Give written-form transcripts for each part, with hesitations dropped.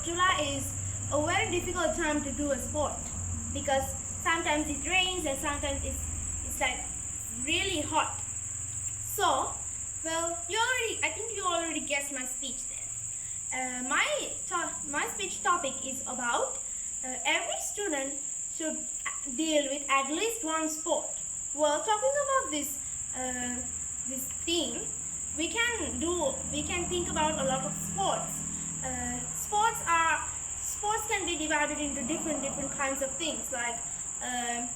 July is a very difficult time to do a sport because sometimes it rains and sometimes it's like really hot. So, well, I think you already guessed my speech then. My speech topic is about every student should deal with at least one sport. Well, talking about this theme, we can think about a lot of sports. Uh, sports are sports can be divided into different kinds of things like uh,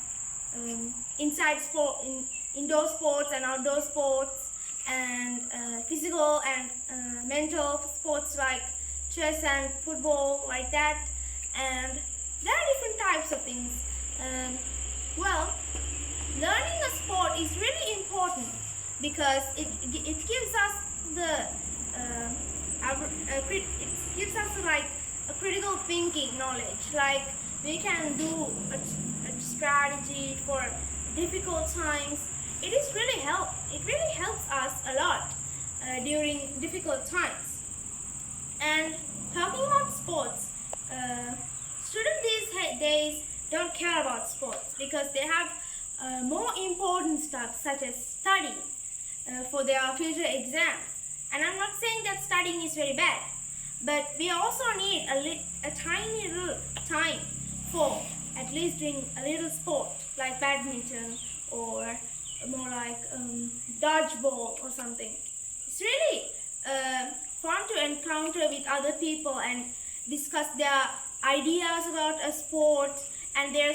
indoor sports and outdoor sports, and physical and mental sports like chess and football, like that. And there are different types of things. Well, learning a sport is really important because it gives us it gives us like a critical thinking knowledge. Like we can do a strategy for difficult times. It really helps us a lot during difficult times. And talking about sports, students these days don't care about sports because they have more important stuff such as studying for their future exams. And I'm not saying that studying is very bad, but we also need a tiny little time for at least doing a little sport like badminton or more like dodgeball or something. It's really fun to encounter with other people and discuss their ideas about a sport and their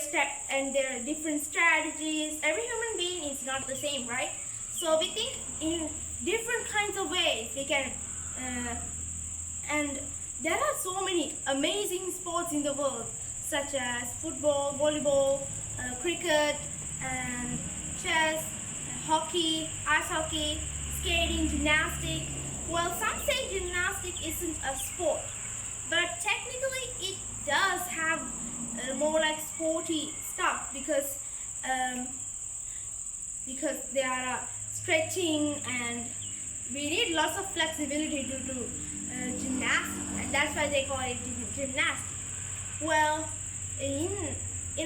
different strategies. Every human being is not the same, right? So we think in different kinds of ways we can and there are so many amazing sports in the world such as football, volleyball, cricket, and chess, hockey, ice hockey, skating, gymnastics. Well, some say gymnastics isn't a sport, but technically it does have more like sporty stuff because there are stretching and we need lots of flexibility to do gymnastics, and that's why they call it gymnastics. Well, in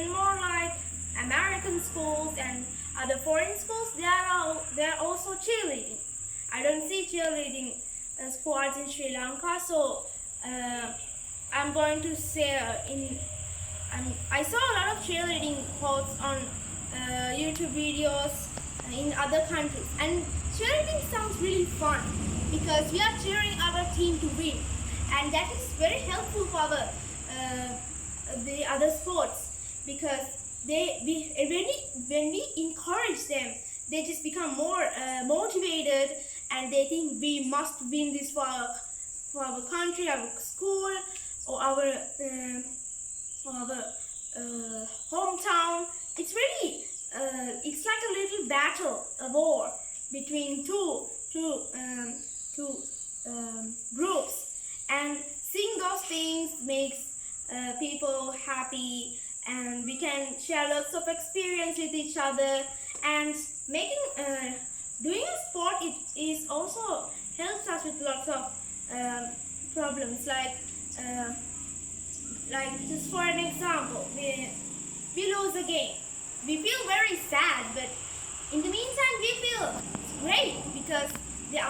more like American schools and other foreign schools, there are also cheerleading. I don't see cheerleading squads in Sri Lanka, so I'm going to say I saw a lot of cheerleading quotes on YouTube videos in other countries, and cheerleading sounds really fun because we are cheering our team to win, and that is very helpful for the other sports because when we encourage them, they just become more motivated, and they think we must win this for our country, our school, or our hometown. It's really it's like a little battle, a war between two groups, and seeing those things makes people happy, and we can share lots of experience with each other, and making doing a sport it is also helps us with lots of problems like just for an example, we lose a game, we feel very sad, but in the meantime we feel great because the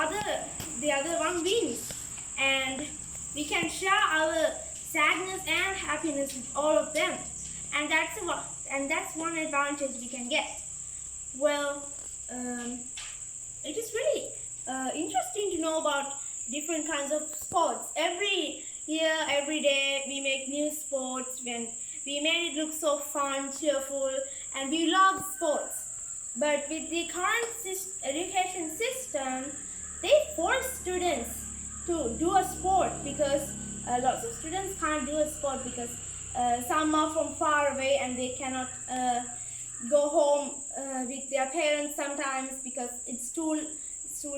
other one wins, and we can share our sadness and happiness with all of them, and that's one advantage we can get. Well, it is really interesting to know about different kinds of sports. Every year, every day, we make new sports when we made it look so fun, cheerful, and we love sports. But with the current education system, they force students to do a sport because lots of students can't do a sport because some are from far away and they cannot go home with their parents sometimes because it's too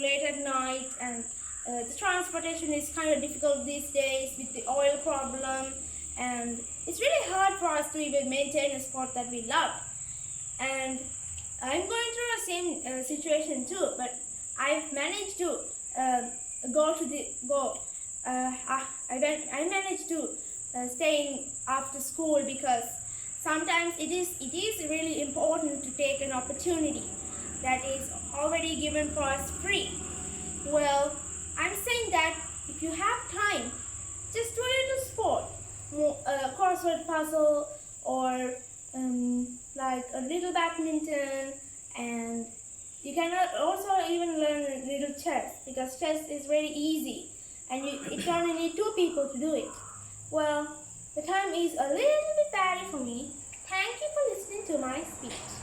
late at night, and the transportation is kind of difficult these days with the oil problem, and it's really hard for us to even maintain a sport that we love. And I'm going through the same situation too, but I've managed to I managed to staying after school, because sometimes it is really important to take an opportunity that is already given for us free. Well, I'm saying that if you have time, just do a little sport, a crossword puzzle, or like a little badminton, and you can also even learn a little chess, because chess is very easy and it only need two people to do it. Well, the time is a little bit bad for me. Thank you for listening to my speech.